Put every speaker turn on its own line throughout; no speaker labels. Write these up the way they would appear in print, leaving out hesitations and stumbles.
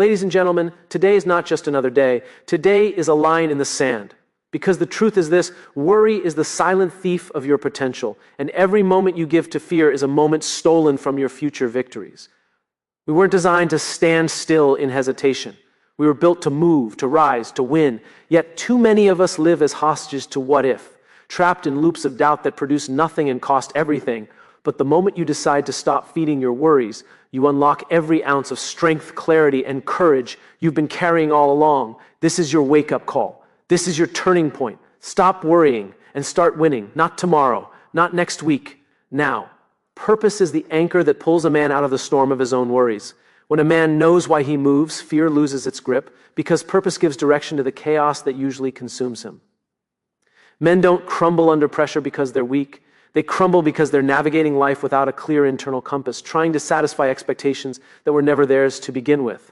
Ladies and gentlemen, today is not just another day. Today is a line in the sand. Because the truth is this: worry is the silent thief of your potential, and every moment you give to fear is a moment stolen from your future victories. We weren't designed to stand still in hesitation. We were built to move, to rise, to win. Yet too many of us live as hostages to what if, trapped in loops of doubt that produce nothing and cost everything. But the moment you decide to stop feeding your worries, you unlock every ounce of strength, clarity, and courage you've been carrying all along. This is your wake-up call. This is your turning point. Stop worrying and start winning. Not tomorrow, not next week, now. Purpose is the anchor that pulls a man out of the storm of his own worries. When a man knows why he moves, fear loses its grip, because purpose gives direction to the chaos that usually consumes him. Men don't crumble under pressure because they're weak. They crumble because they're navigating life without a clear internal compass, trying to satisfy expectations that were never theirs to begin with.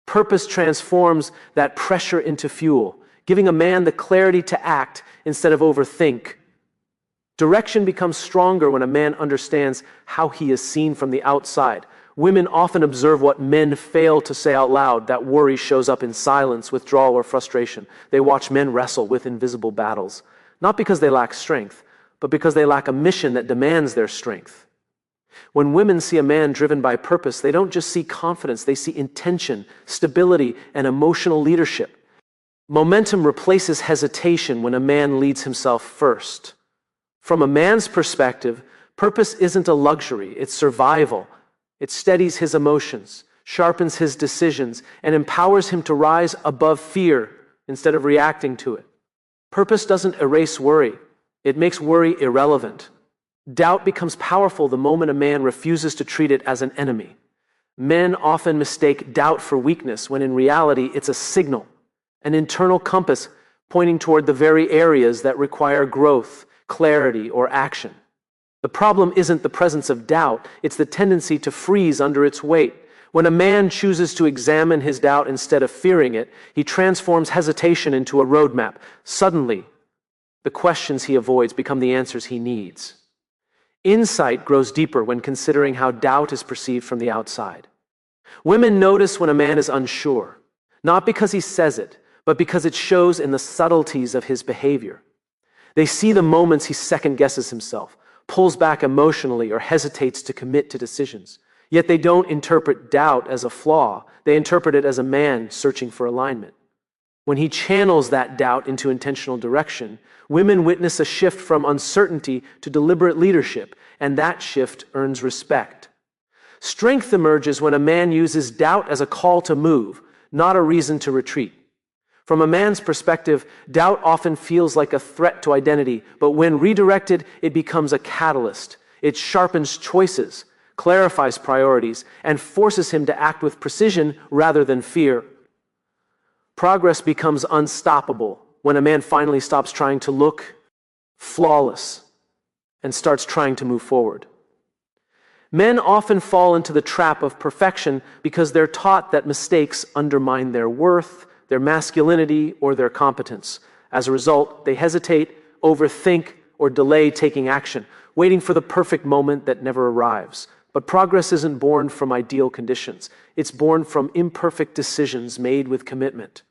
Purpose transforms that pressure into fuel, giving a man the clarity to act instead of overthink. Direction becomes stronger when a man understands how he is seen from the outside. Women often observe what men fail to say out loud. That worry shows up in silence, withdrawal, or frustration. They watch men wrestle with invisible battles, not because they lack strength, but because they lack a mission that demands their strength. When women see a man driven by purpose, they don't just see confidence, they see intention, stability, and emotional leadership. Momentum replaces hesitation when a man leads himself first. From a man's perspective, purpose isn't a luxury, it's survival. It steadies his emotions, sharpens his decisions, and empowers him to rise above fear instead of reacting to it. Purpose doesn't erase worry. It makes worry irrelevant. Doubt becomes powerful the moment a man refuses to treat it as an enemy. Men often mistake doubt for weakness when in reality it's a signal, an internal compass pointing toward the very areas that require growth, clarity, or action. The problem isn't the presence of doubt, it's the tendency to freeze under its weight. When a man chooses to examine his doubt instead of fearing it, he transforms hesitation into a roadmap. Suddenly, the questions he avoids become the answers he needs. Insight grows deeper when considering how doubt is perceived from the outside. Women notice when a man is unsure, not because he says it, but because it shows in the subtleties of his behavior. They see the moments he second-guesses himself, pulls back emotionally, or hesitates to commit to decisions. Yet they don't interpret doubt as a flaw. They interpret it as a man searching for alignment. When he channels that doubt into intentional direction, women witness a shift from uncertainty to deliberate leadership, and that shift earns respect. Strength emerges when a man uses doubt as a call to move, not a reason to retreat. From a man's perspective, doubt often feels like a threat to identity, but when redirected, it becomes a catalyst. It sharpens choices, clarifies priorities, and forces him to act with precision rather than fear. Progress becomes unstoppable when a man finally stops trying to look flawless and starts trying to move forward. Men often fall into the trap of perfection because they're taught that mistakes undermine their worth, their masculinity, or their competence. As a result, they hesitate, overthink, or delay taking action, waiting for the perfect moment that never arrives. But progress isn't born from ideal conditions. It's born from imperfect decisions made with commitment.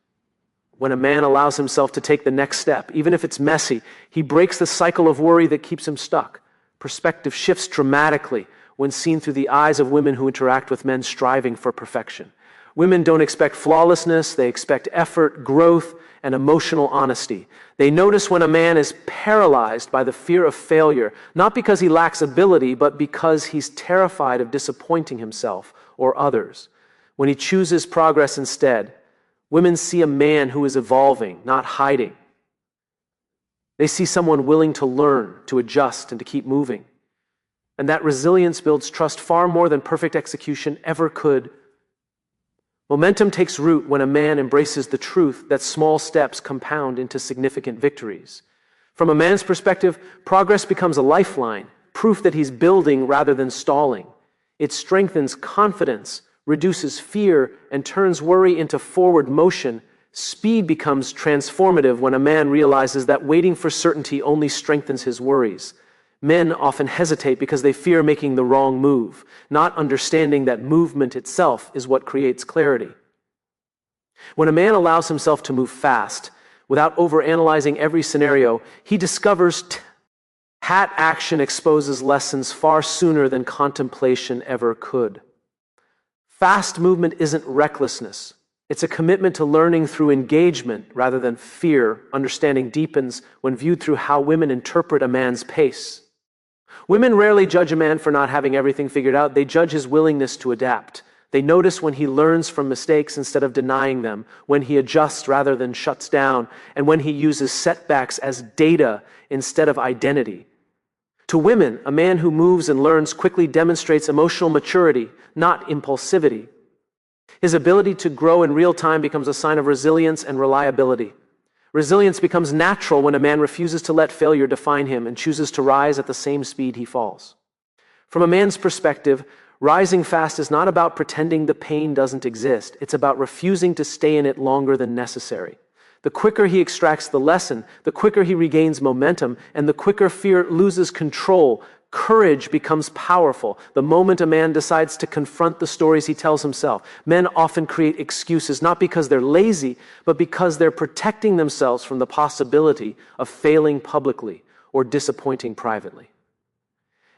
When a man allows himself to take the next step, even if it's messy, he breaks the cycle of worry that keeps him stuck. Perspective shifts dramatically when seen through the eyes of women who interact with men striving for perfection. Women don't expect flawlessness, they expect effort, growth, and emotional honesty. They notice when a man is paralyzed by the fear of failure, not because he lacks ability, but because he's terrified of disappointing himself or others. When he chooses progress instead, women see a man who is evolving, not hiding. They see someone willing to learn, to adjust, and to keep moving. And that resilience builds trust far more than perfect execution ever could. Momentum takes root when a man embraces the truth that small steps compound into significant victories. From a man's perspective, progress becomes a lifeline, proof that he's building rather than stalling. It strengthens confidence, reduces fear, and turns worry into forward motion. Speed becomes transformative when a man realizes that waiting for certainty only strengthens his worries. Men often hesitate because they fear making the wrong move, not understanding that movement itself is what creates clarity. When a man allows himself to move fast, without overanalyzing every scenario, he discovers hat action exposes lessons far sooner than contemplation ever could. Fast movement isn't recklessness. It's a commitment to learning through engagement rather than fear. Understanding deepens when viewed through how women interpret a man's pace. Women rarely judge a man for not having everything figured out. They judge his willingness to adapt. They notice when he learns from mistakes instead of denying them, when he adjusts rather than shuts down, and when he uses setbacks as data instead of identity. To women, a man who moves and learns quickly demonstrates emotional maturity, not impulsivity. His ability to grow in real time becomes a sign of resilience and reliability. Resilience becomes natural when a man refuses to let failure define him and chooses to rise at the same speed he falls. From a man's perspective, rising fast is not about pretending the pain doesn't exist. It's about refusing to stay in it longer than necessary. The quicker he extracts the lesson, the quicker he regains momentum, and the quicker fear loses control. Courage becomes powerful the moment a man decides to confront the stories he tells himself. Men often create excuses not because they're lazy, but because they're protecting themselves from the possibility of failing publicly or disappointing privately.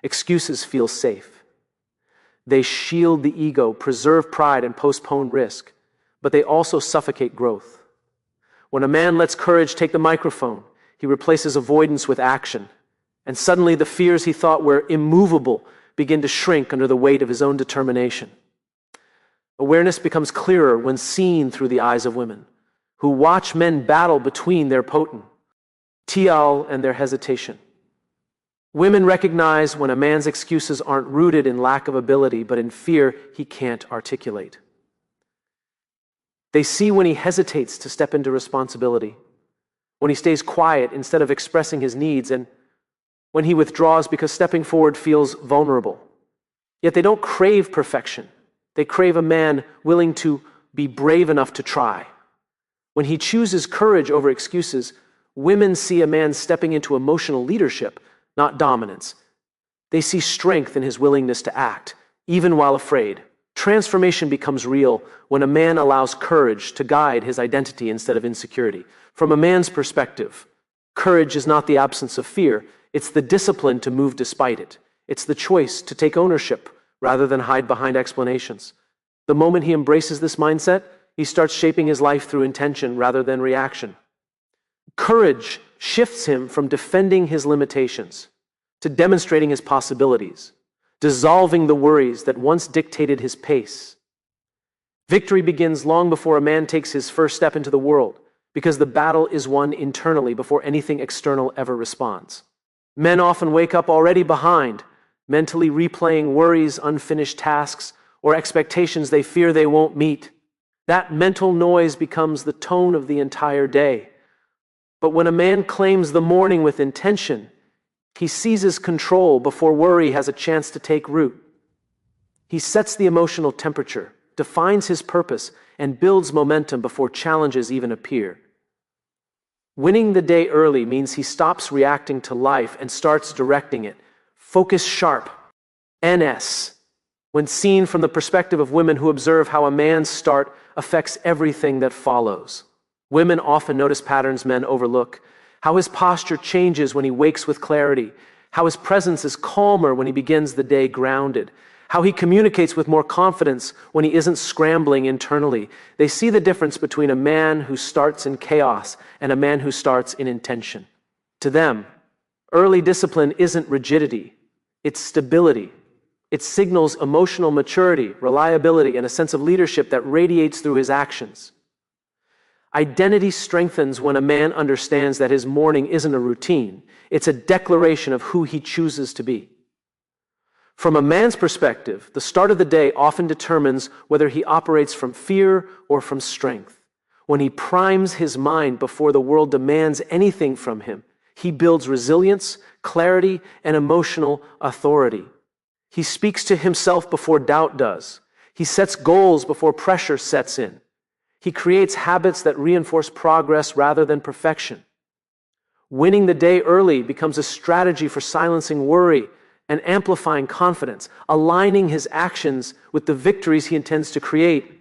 Excuses feel safe. They shield the ego, preserve pride, and postpone risk, but they also suffocate growth. When a man lets courage take the microphone, he replaces avoidance with action. And suddenly the fears he thought were immovable begin to shrink under the weight of his own determination. Awareness becomes clearer when seen through the eyes of women, who watch men battle between their potential and their hesitation. Women recognize when a man's excuses aren't rooted in lack of ability, but in fear he can't articulate. They see when he hesitates to step into responsibility, when he stays quiet instead of expressing his needs, and when he withdraws because stepping forward feels vulnerable. Yet they don't crave perfection. They crave a man willing to be brave enough to try. When he chooses courage over excuses, women see a man stepping into emotional leadership, not dominance. They see strength in his willingness to act, even while afraid. Transformation becomes real when a man allows courage to guide his identity instead of insecurity. From a man's perspective, courage is not the absence of fear. It's the discipline to move despite it. It's the choice to take ownership rather than hide behind explanations. The moment he embraces this mindset, he starts shaping his life through intention rather than reaction. Courage shifts him from defending his limitations to demonstrating his possibilities, dissolving the worries that once dictated his pace. Victory begins long before a man takes his first step into the world, because the battle is won internally before anything external ever responds. Men often wake up already behind, mentally replaying worries, unfinished tasks, or expectations they fear they won't meet. That mental noise becomes the tone of the entire day. But when a man claims the morning with intention, he seizes control before worry has a chance to take root. He sets the emotional temperature, defines his purpose, and builds momentum before challenges even appear. Winning the day early means he stops reacting to life and starts directing it. Focus sharp. NS. When seen from the perspective of women who observe how a man's start affects everything that follows. Women often notice patterns men overlook. How his posture changes when he wakes with clarity. How his presence is calmer when he begins the day grounded. How he communicates with more confidence when he isn't scrambling internally. They see the difference between a man who starts in chaos and a man who starts in intention. To them, early discipline isn't rigidity, it's stability. It signals emotional maturity, reliability, and a sense of leadership that radiates through his actions. Identity strengthens when a man understands that his morning isn't a routine, it's a declaration of who he chooses to be. From a man's perspective, the start of the day often determines whether he operates from fear or from strength. When he primes his mind before the world demands anything from him, he builds resilience, clarity, and emotional authority. He speaks to himself before doubt does. He sets goals before pressure sets in. He creates habits that reinforce progress rather than perfection. Winning the day early becomes a strategy for silencing worry and amplifying confidence, aligning his actions with the victories he intends to create.